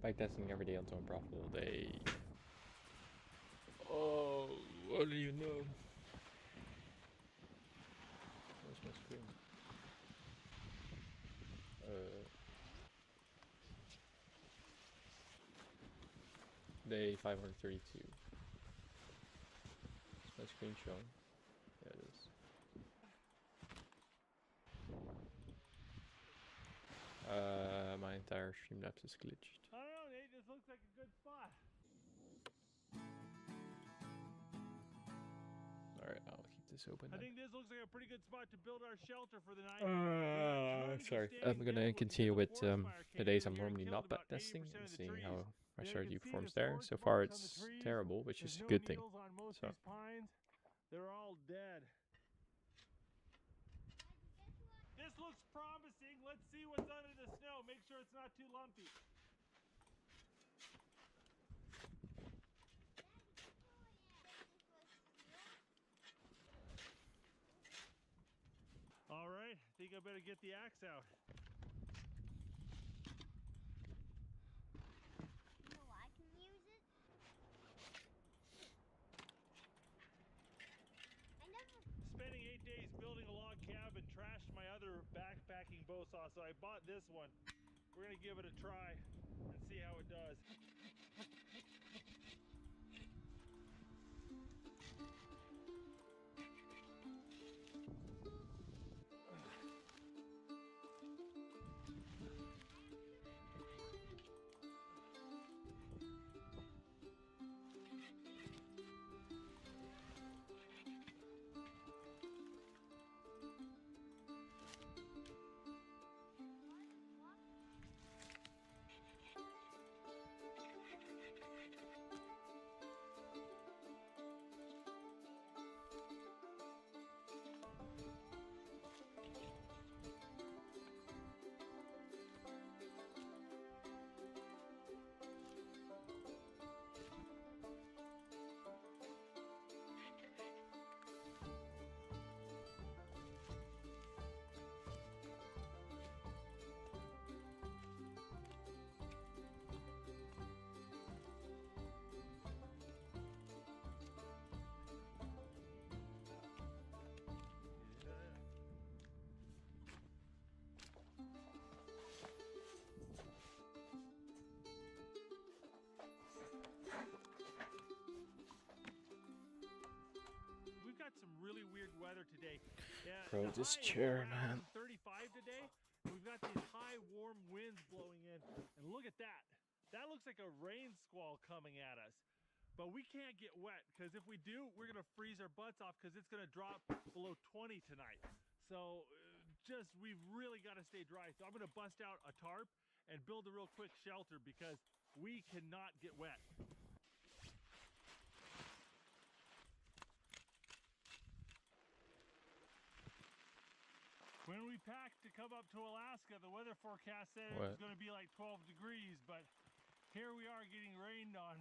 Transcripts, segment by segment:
Backtesting every day until a profitable day. Oh, what do you know? Where's my screen? Day 532. Is my screen showing? Yeah, it is. My entire Streamlabs is glitched. I don't know, Nate. This looks like a good spot. Alright, I'll keep this open. I think this looks like a pretty good spot to build our shelter for the night. Sorry. I'm gonna continue with the days I'm normally not backtesting and seeing how my strategy performs there. So far it's terrible, which is a good thing. So. They're all dead. This looks promising. Let's see what's under the snow. Make sure it's not too lumpy. All right, I think I better get the axe out. You know I can use it? Spending 8 days building a log cabin trashed my other backpacking bow saw, so I bought this one. We're gonna give it a try and see how it does. Some really weird weather today. Yeah, bro, this chair, man. 35 today. We've got these high warm winds blowing in, and look at that. That looks like a rain squall coming at us. But we can't get wet, because if we do, we're gonna freeze our butts off, because it's gonna drop below 20 tonight. So we've really got to stay dry. So I'm gonna bust out a tarp and build a real quick shelter, because we cannot get wet. When we packed to come up to Alaska, the weather forecast said it was going to be like 12 degrees, but here we are getting rained on.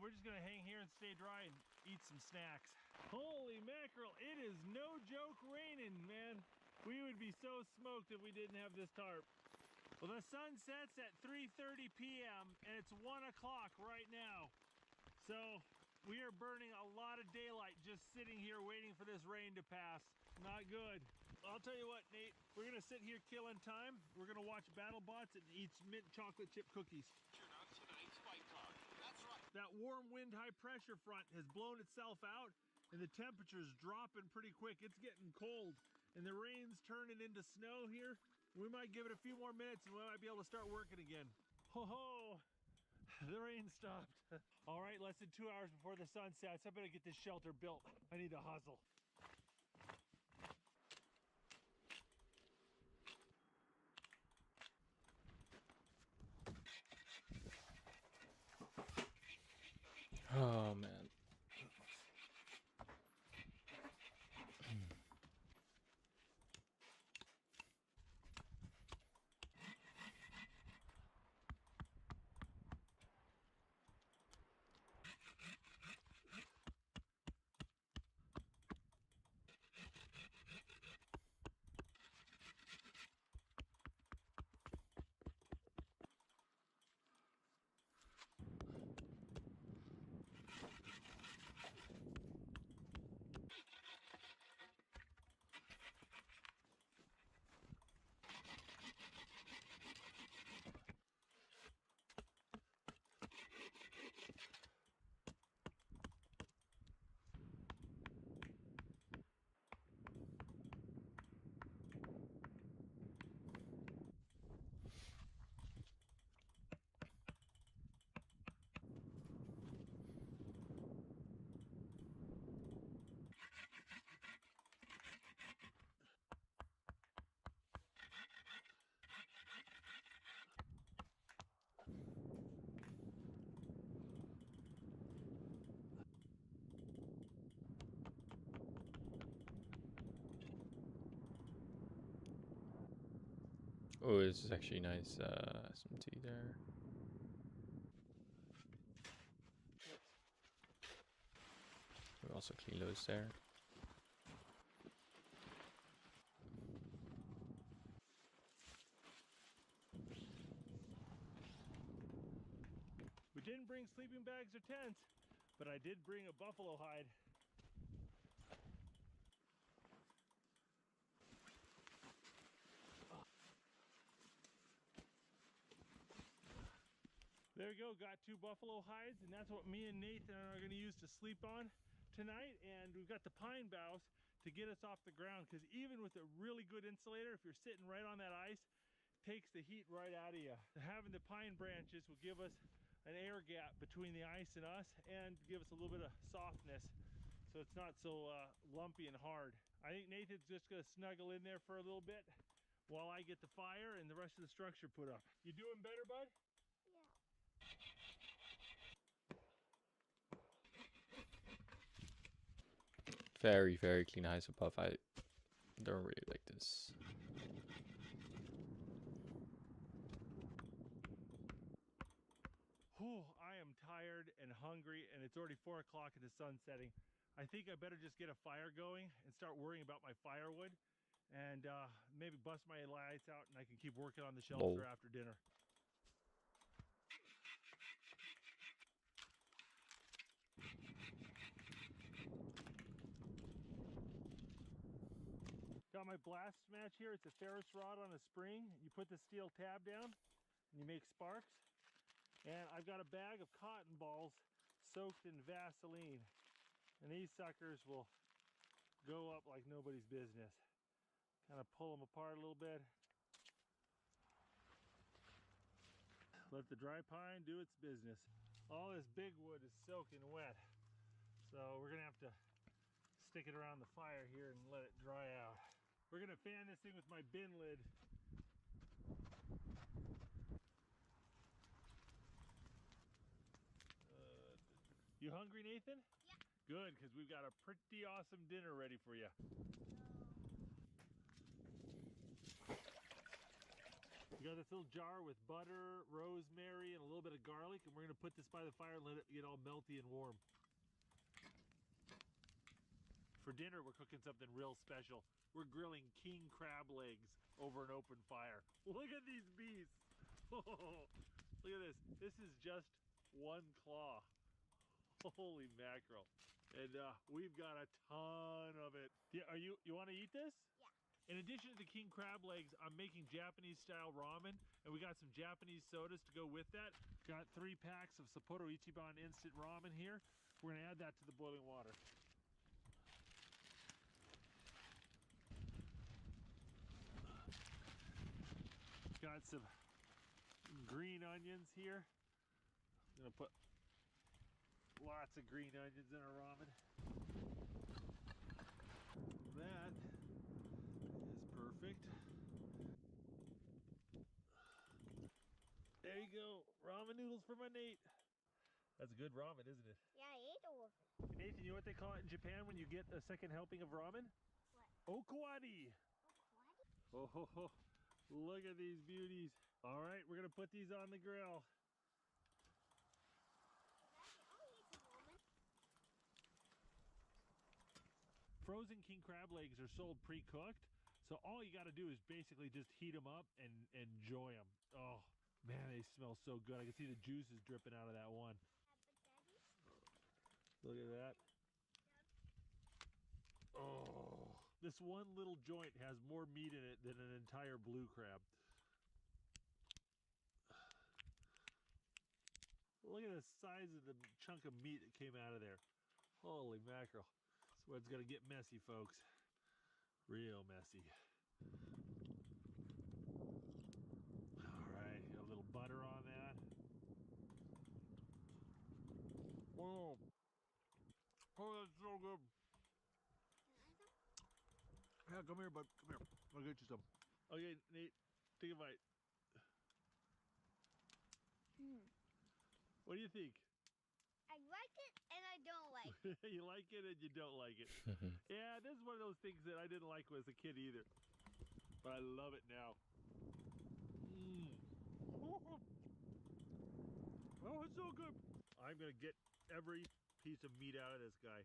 We're just going to hang here and stay dry and eat some snacks. Holy mackerel, it is no joke raining, man. We would be so smoked if we didn't have this tarp. Well, the sun sets at 3:30 p.m. and it's 1 o'clock right now. So we are burning a lot of daylight just sitting here waiting for this rain to pass. Not good. I'll tell you what, Nate, we're gonna sit here killing time. We're gonna watch BattleBots and eat mint chocolate chip cookies. Tune out tonight's Fight Talk. That's right. That warm wind high pressure front has blown itself out and the temperature's dropping pretty quick. It's getting cold and the rain's turning into snow here. We might give it a few more minutes and we might be able to start working again. Ho ho! The rain stopped. All right, less than 2 hours before the sun sets. I better get this shelter built. I need to hustle. Oh, man. Oh, this is actually nice SMT there. We also clean those there. We didn't bring sleeping bags or tents, but I did bring a buffalo hide. There we go, got 2 buffalo hides, and that's what me and Nathan are going to use to sleep on tonight. And we've got the pine boughs to get us off the ground, because even with a really good insulator, if you're sitting right on that ice, it takes the heat right out of you. Having the pine branches will give us an air gap between the ice and us, and give us a little bit of softness, so it's not so lumpy and hard. I think Nathan's just going to snuggle in there for a little bit while I get the fire and the rest of the structure put up. You doing better, bud? Very, very clean ice above. I don't really like this. Whew, I am tired and hungry, and it's already 4 o'clock and the sun's setting. I think I better just get a fire going and start worrying about my firewood, and maybe bust my lights out, and I can keep working on the shelter after dinner. Got my blast match here. It's a ferrous rod on a spring. You put the steel tab down and you make sparks. And I've got a bag of cotton balls soaked in Vaseline. And these suckers will go up like nobody's business. Kind of pull them apart a little bit. Let the dry pine do its business. All this big wood is soaking wet. So we're gonna have to stick it around the fire here and let it dry out. We're gonna fan this thing with my bin lid. You hungry, Nathan? Yeah. Good, because we've got a pretty awesome dinner ready for you. We got this little jar with butter, rosemary, and a little bit of garlic, and we're gonna put this by the fire and let it get all melty and warm. For dinner, we're cooking something real special. We're grilling king crab legs over an open fire. Look at these beasts. Oh, look at this. This is just one claw. Holy mackerel. And we've got a ton of it. You want to eat this? Yeah. In addition to the king crab legs, I'm making Japanese style ramen, and we got some Japanese sodas to go with that. Got 3 packs of Sapporo Ichiban instant ramen here. We're gonna add that to the boiling water. Got some green onions here. I'm gonna put lots of green onions in our ramen. That is perfect. There you go. Ramen noodles for my Nate. That's good ramen, isn't it? Yeah, I ate all of it. Nathan, you know what they call it in Japan when you get a second helping of ramen? What? Okwadi. Oh, what? Oh, ho, ho. Look at these beauties. All right, we're gonna put these on the grill. I'll eat some ramen. Frozen king crab legs are sold pre-cooked, so all you got to do is basically just heat them up and enjoy them. Oh man, they smell so good. I can see the juices dripping out of that one. Look at that. Oh, this one little joint has more meat in it than an entire blue crab. Look at the size of the chunk of meat that came out of there. Holy mackerel. This one's gonna get messy, folks. Real messy. Alright, got a little butter on that. Whoa. Oh, that's so good. Yeah, come here, bud. Come here. I'll get you some. Okay, Nate, take a bite. What do you think? I like it and I don't like it. You like it and you don't like it. Yeah, this is one of those things that I didn't like as a kid either. But I love it now. Oh, it's so good. I'm gonna get every piece of meat out of this guy.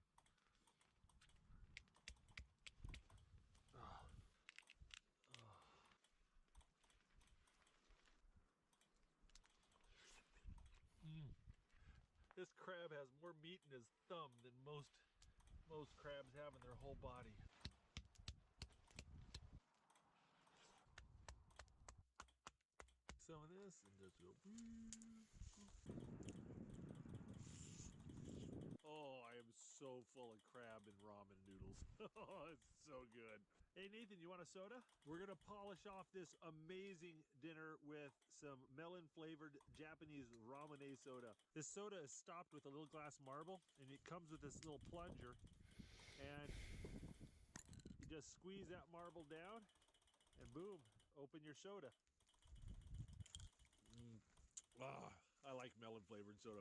This crab has more meat in his thumb than most crabs have in their whole body. Some of this and just go. Oh, I am so full of crab and ramen noodles. Oh, it's so good. Hey Nathan, you want a soda? We're gonna polish off this amazing dinner with some melon flavored Japanese ramen soda. This soda is stopped with a little glass marble and it comes with this little plunger and you just squeeze that marble down and boom, open your soda. Ah, I like melon flavored soda.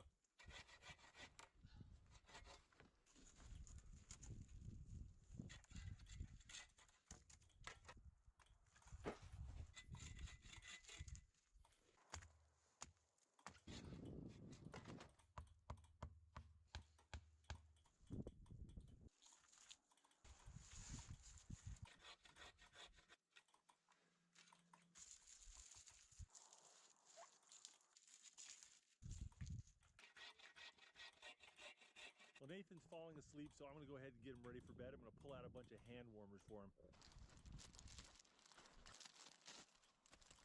Well, Nathan's falling asleep, so I'm going to go ahead and get him ready for bed. I'm going to pull out a bunch of hand warmers for him.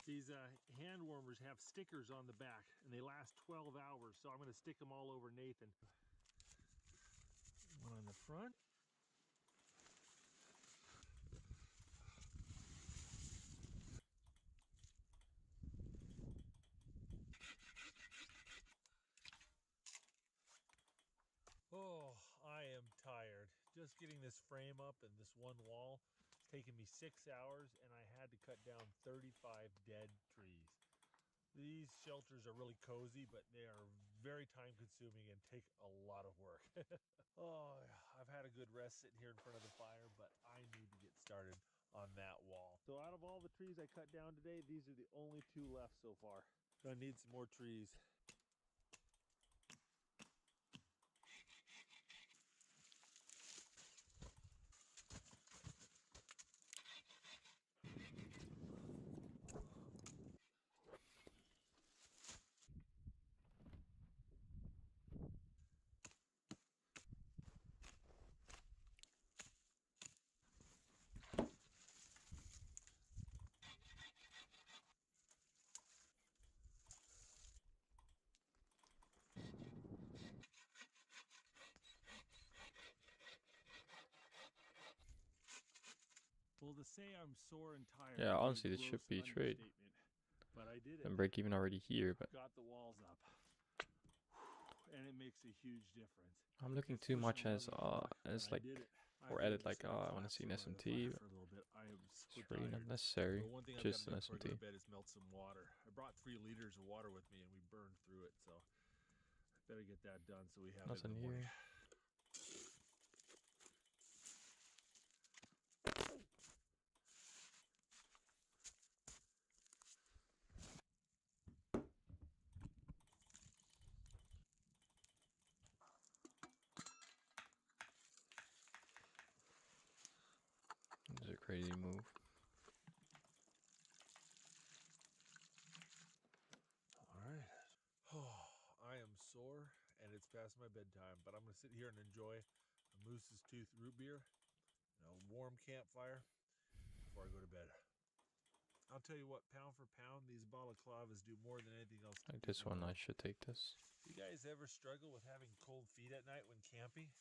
These hand warmers have stickers on the back, and they last 12 hours, so I'm going to stick them all over Nathan. One on the front. Oh, I am tired. Just getting this frame up and this one wall, it's taken me 6 hours and I had to cut down 35 dead trees. These shelters are really cozy, but they are very time consuming and take a lot of work. Oh, I've had a good rest sitting here in front of the fire, but I need to get started on that wall. So out of all the trees I cut down today, these are the only 2 left so far. Gonna need some more trees. Well, to say I'm sore and tired. Yeah, would be honestly, a this should gross be trade. understatement, But I did it. And break even already here, but Got the walls up. And it makes a huge difference. I'm looking It's too pushing much 11 as o'clock, as but I like did it. I or could edit have like just I want to collapsed see an over the SMT, fire but for a little bit. I am so it's really tired. not necessary. But one thing I've Just got to an do before I go SMT. to bed is melt some water. I brought 3 liters of water with me and we burned through it, so I better get that done so we have it in Nothing the morning. here. This is a crazy move. Alright. Oh, I am sore and it's past my bedtime, but I'm going to sit here and enjoy a Moose's Tooth root beer and a warm campfire before I go to bed. I'll tell you what, pound for pound, these balaclavas do more than anything else to Like keep this me one, I warm. should take this. You guys ever struggle with having cold feet at night when camping?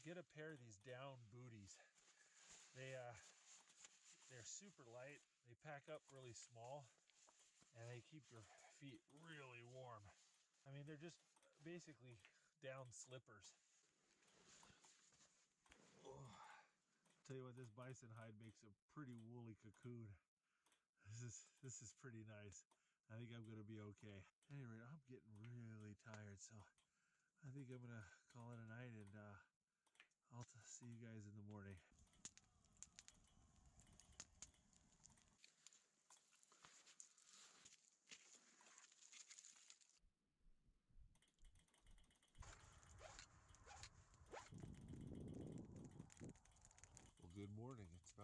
Get a pair of these down booties. They're super light, they pack up really small, and they keep your feet really warm. I mean, they're just basically down slippers. Oh, tell you what, this bison hide makes a pretty woolly cocoon. This is pretty nice. I think I'm gonna be okay. Anyway, I'm getting really tired, so I think I'm gonna call it a night, and I'll see you guys in the morning.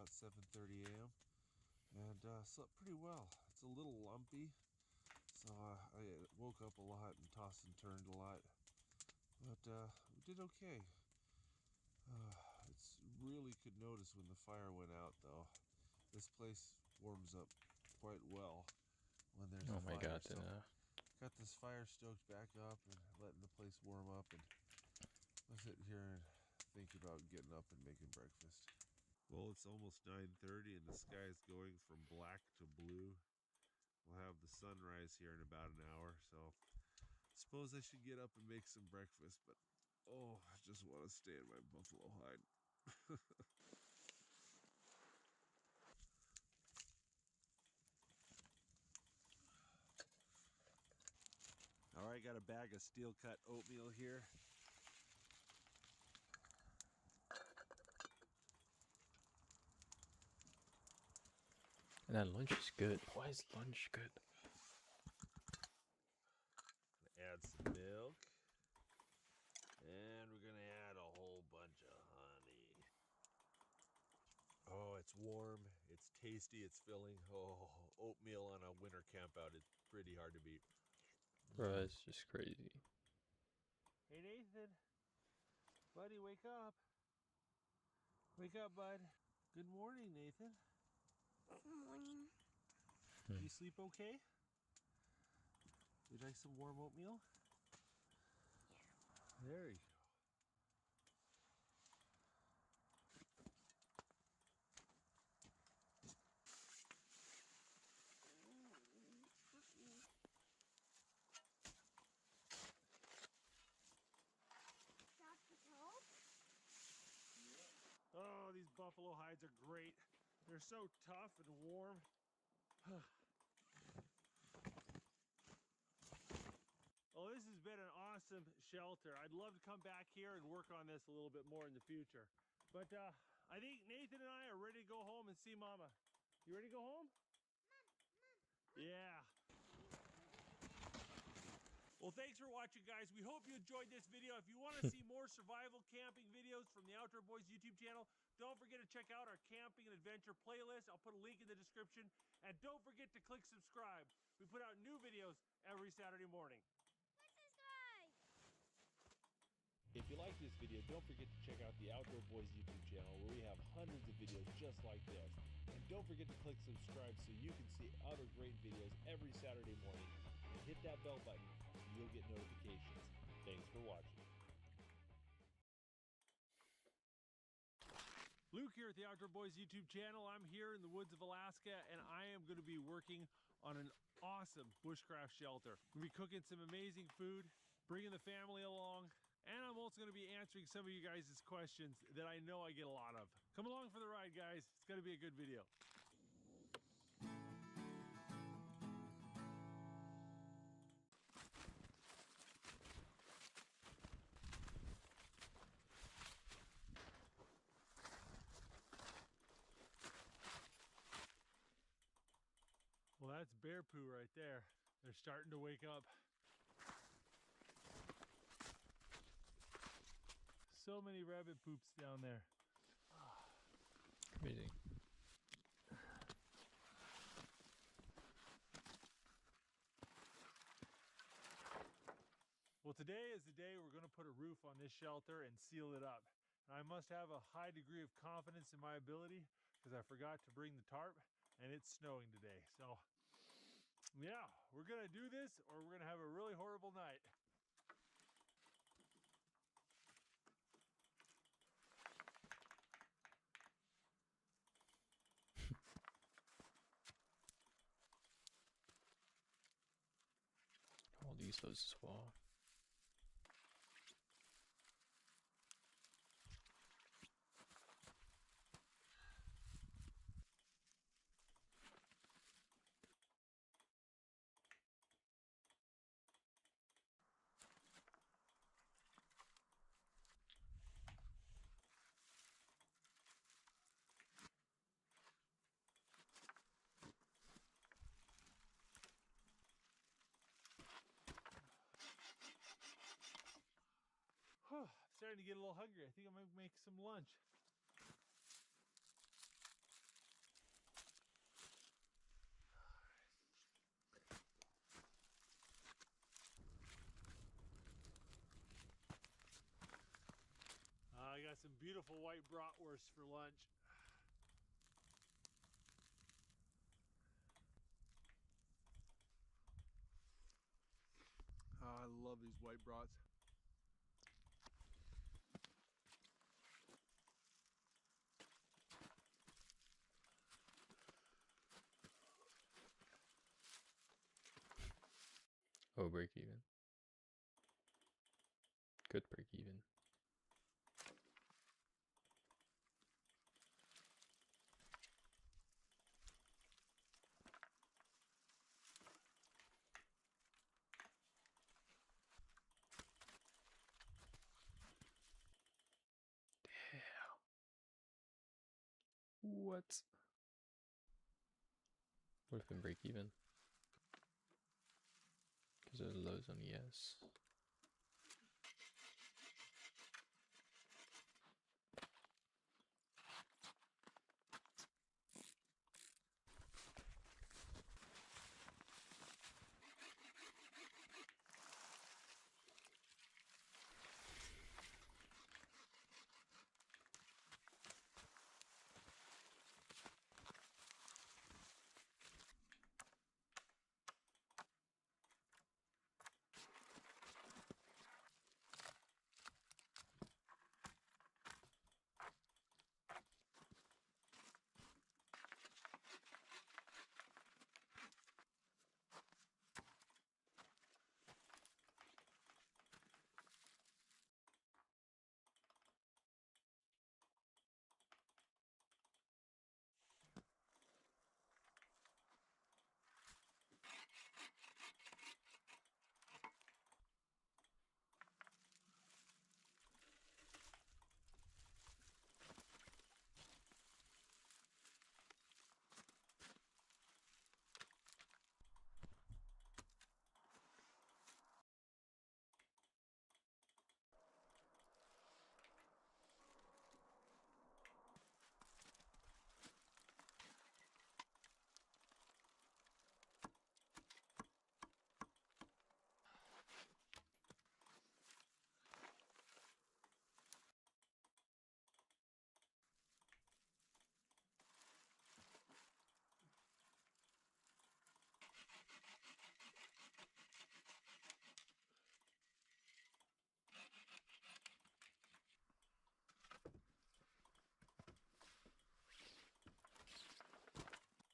about 7:30 a.m. and slept pretty well. It's a little lumpy, so I woke up a lot and tossed and turned a lot, but we did okay. It's really could notice when the fire went out, though. This place warms up quite well when there's Oh a my fire, god, so got this fire stoked back up and letting the place warm up, and I'll sit here and think about getting up and making breakfast. Well, it's almost 9:30 and the sky is going from black to blue. We'll have the sunrise here in about an hour, so I suppose I should get up and make some breakfast, but oh, I just want to stay in my buffalo hide. All right, got a bag of steel cut oatmeal here. And that lunch is good. Why is lunch good? Add some milk. And we're gonna add a whole bunch of honey. Oh, it's warm, it's tasty, it's filling. Oh, oatmeal on a winter camp out is pretty hard to beat. Bro, it's just crazy. Hey Nathan, buddy, wake up. Wake up, bud. Good morning, Nathan. Good morning. You sleep okay? You like some warm oatmeal? There you go. Oh, these buffalo hides are great. They're so tough and warm. Oh, this has been an awesome shelter. I'd love to come back here and work on this a little bit more in the future. But I think Nathan and I are ready to go home and see Mama. You ready to go home? Mom. Yeah. Well, thanks for watching, guys. We hope you enjoyed this video. If you want to see more survival camping videos from the Outdoor Boys YouTube channel, don't forget to check out our camping and adventure playlist. I'll put a link in the description. And don't forget to click subscribe. We put out new videos every Saturday morning. Subscribe. If you like this video, don't forget to check out the Outdoor Boys YouTube channel where we have hundreds of videos just like this. And don't forget to click subscribe so you can see other great videos every Saturday morning. And hit that bell button and you'll get notifications. Thanks for watching. Luke here at the Outdoor Boys YouTube channel. I'm here in the woods of Alaska and I am going to be working on an awesome bushcraft shelter. We'll be cooking some amazing food, bringing the family along, and I'm also going to be answering some of you guys' questions that I know I get a lot of. Come along for the ride, guys. It's going to be a good video. Well, that's bear poo right there. They're starting to wake up. So many rabbit poops down there. Amazing. Well, today is the day we're going to put a roof on this shelter and seal it up. And I must have a high degree of confidence in my ability because I forgot to bring the tarp and it's snowing today. So yeah, we're going to do this or we're going to have a really horrible night. I'll use those as well. I'm starting to get a little hungry. I think I might make some lunch. beautiful white bratwurst for lunch. I love these white brats. Oh, break even. Good break even. What? Would have been break even. Because of the lows on ES.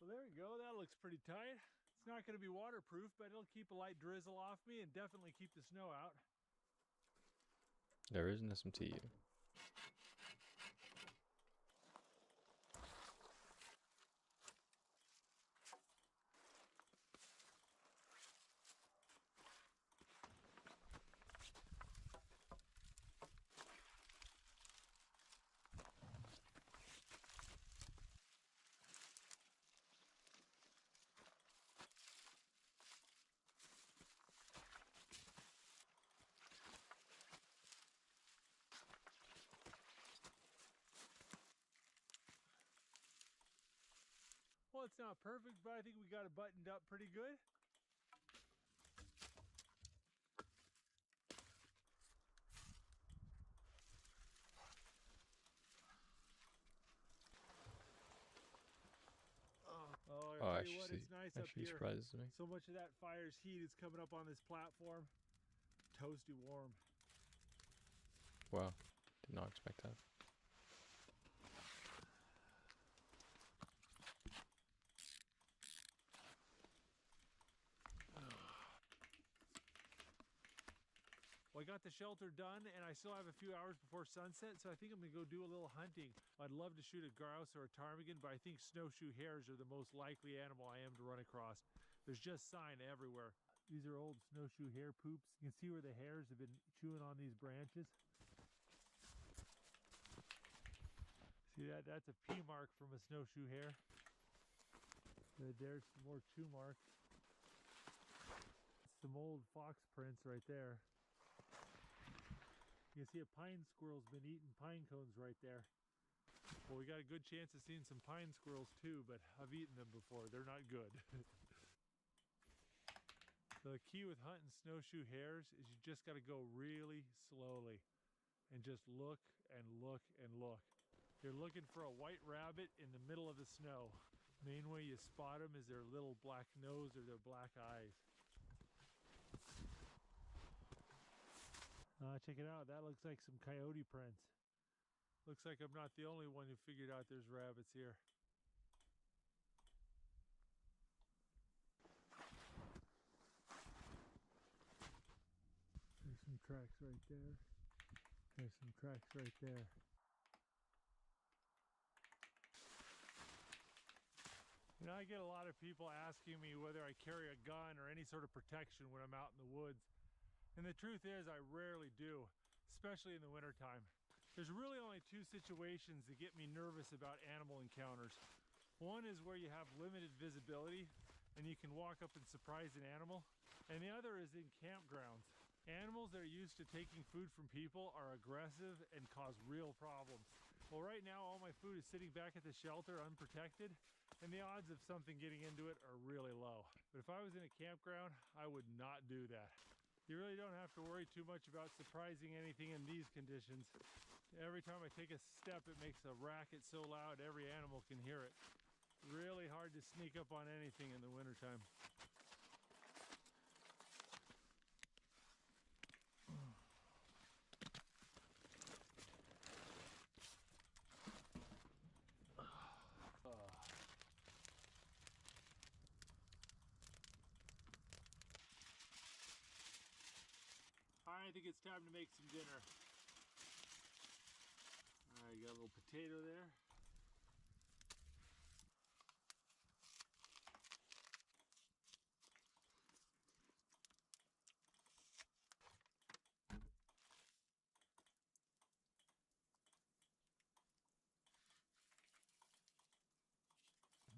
Well, there we go. That looks pretty tight. It's not going to be waterproof, but it'll keep a light drizzle off me and definitely keep the snow out. There is an SMTU. Well, it's not perfect, but I think we got it buttoned up pretty good. Oh, Oh, I tell you what, it's nice up actually here. surprises me. So much of that fire's heat is coming up on this platform. Toasty warm. Wow, did not expect that. Well, I got the shelter done, and I still have a few hours before sunset, so I think I'm going to go do a little hunting. I'd love to shoot a grouse or a ptarmigan, but I think snowshoe hares are the most likely animal I am to run across. There's just sign everywhere. These are old snowshoe hare poops. You can see where the hares have been chewing on these branches. See that? That's a pea mark from a snowshoe hare. There's some more chew marks. Some old fox prints right there. You can see a pine squirrel's been eating pine cones right there. Well, we got a good chance of seeing some pine squirrels too, but I've eaten them before. They're not good. The key with hunting snowshoe hares is you just got to go really slowly and just look and look and look. You're looking for a white rabbit in the middle of the snow. Main way you spot them is their little black nose or their black eyes. Check it out. That looks like some coyote prints. Looks like I'm not the only one who figured out there's rabbits here. There's some tracks right there. There's some tracks right there. You know, I get a lot of people asking me whether I carry a gun or any sort of protection when I'm out in the woods. And the truth is, I rarely do, especially in the wintertime. There's really only two situations that get me nervous about animal encounters. One is where you have limited visibility and you can walk up and surprise an animal. And the other is in campgrounds. Animals that are used to taking food from people are aggressive and cause real problems. Well, right now all my food is sitting back at the shelter unprotected, and the odds of something getting into it are really low. But if I was in a campground, I would not do that. You really don't have to worry too much about surprising anything in these conditions. Every time I take a step, it makes a racket so loud every animal can hear it. Really hard to sneak up on anything in the wintertime. I think it's time to make some dinner. All right, got a little potato there.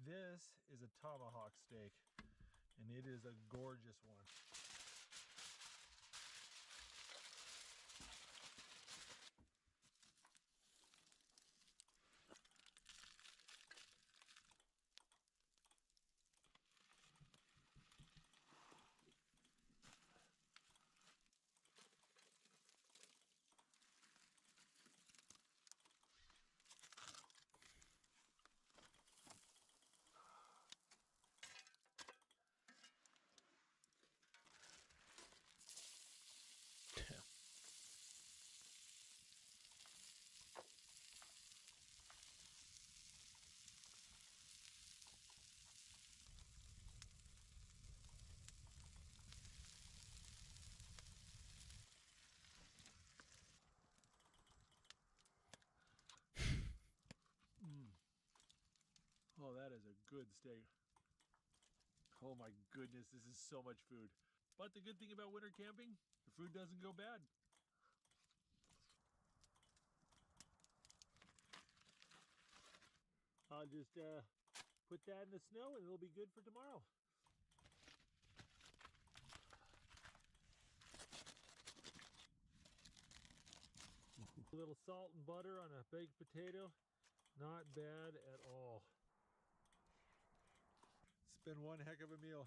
This is a tomahawk steak, and it is a gorgeous one. Oh, that is a good steak. Oh my goodness, this is so much food. But the good thing about winter camping, the food doesn't go bad. I'll just put that in the snow and it'll be good for tomorrow. A little salt and butter on a baked potato, not bad at all. It's been one heck of a meal.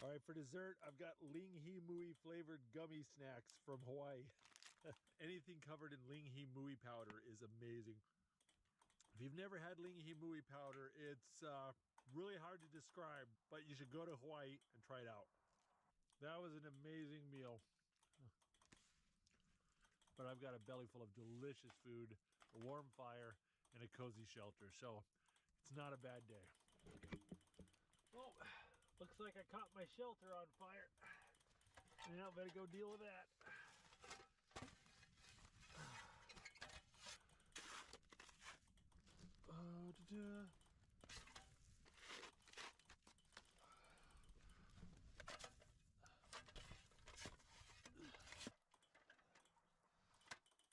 All right, for dessert, I've got ling hee mui flavored gummy snacks from Hawaii. Anything covered in ling hee mui powder is amazing. If you've never had ling hee mui powder, it's really hard to describe, but you should go to Hawaii and try it out. That was an amazing meal. But I've got a belly full of delicious food, a warm fire, and a cozy shelter, so it's not a bad day. Oh, looks like I caught my shelter on fire. Now I better go deal with that.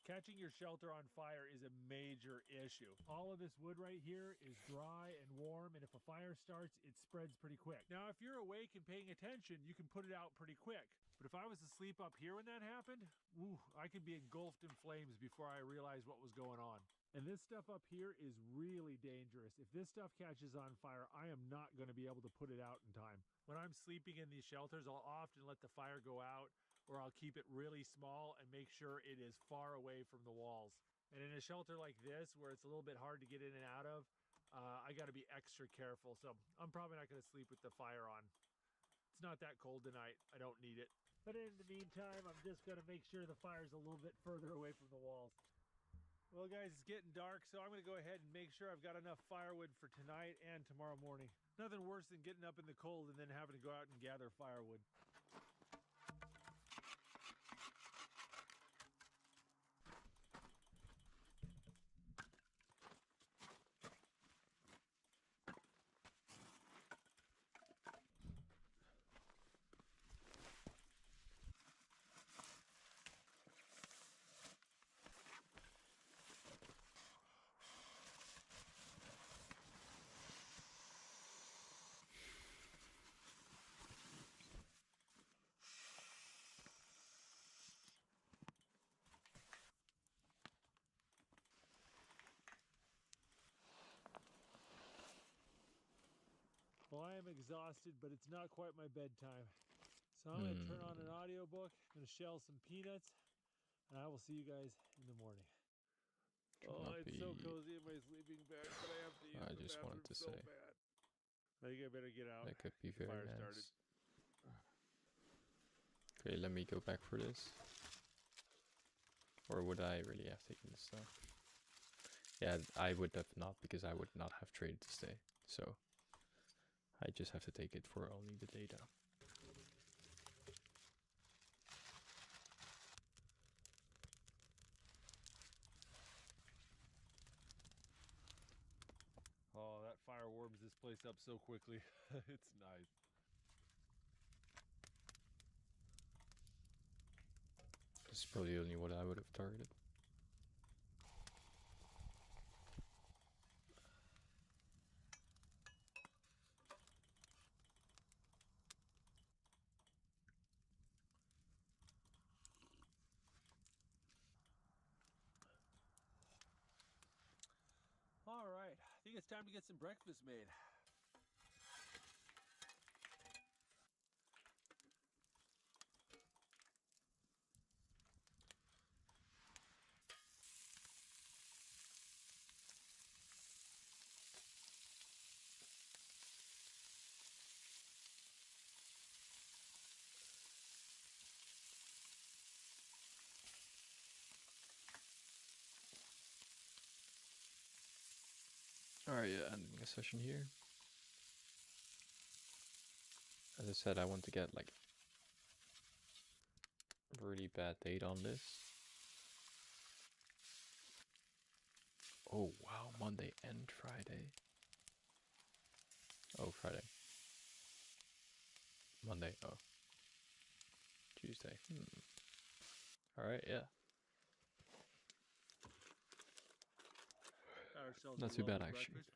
Catching your shelter on fire is a major issue. All of this wood right here is dry and warm, and if a fire starts, it spreads pretty quick. Now, if you're awake and paying attention, you can put it out pretty quick. But if I was asleep up here when that happened, I could be engulfed in flames before I realized what was going on. And this stuff up here is really dangerous. If this stuff catches on fire, I am not going to be able to put it out in time. When I'm sleeping in these shelters, I'll often let the fire go out, or I'll keep it really small and make sure it is far away from the walls. And in a shelter like this, where it's a little bit hard to get in and out of, I got to be extra careful. So I'm probably not going to sleep with the fire on. It's not that cold tonight. I don't need it. But in the meantime, I'm just going to make sure the fire's a little bit further away from the walls. Well, guys, it's getting dark, so I'm going to go ahead and make sure I've got enough firewood for tonight and tomorrow morning. Nothing worse than getting up in the cold and then having to go out and gather firewood. Well, I am exhausted, but it's not quite my bedtime. So I'm going to turn on an audiobook, I'm going to shell some peanuts, and I will see you guys in the morning. Oh, it's so cozy in my sleeping bag, but I have to use the just wanted bathroom to so say. bad. I think I better get out. That could be The very fire nice. started. Okay, let me go back for this. Or would I really have taken this stuff? Yeah, I would have not, because I would not have traded to stay. So I just have to take it for only the data. Oh, that fire warms this place up so quickly. It's nice. This is probably only what I would have targeted. All right, I think it's time to get some breakfast made. Alright, yeah, ending a session here. As I said, I want to get like a really bad date on this. Oh wow, Monday and Friday. Oh, Friday. Monday, oh. Tuesday. Alright, yeah. Ourselves Not a too bad, lovely actually. breakfast.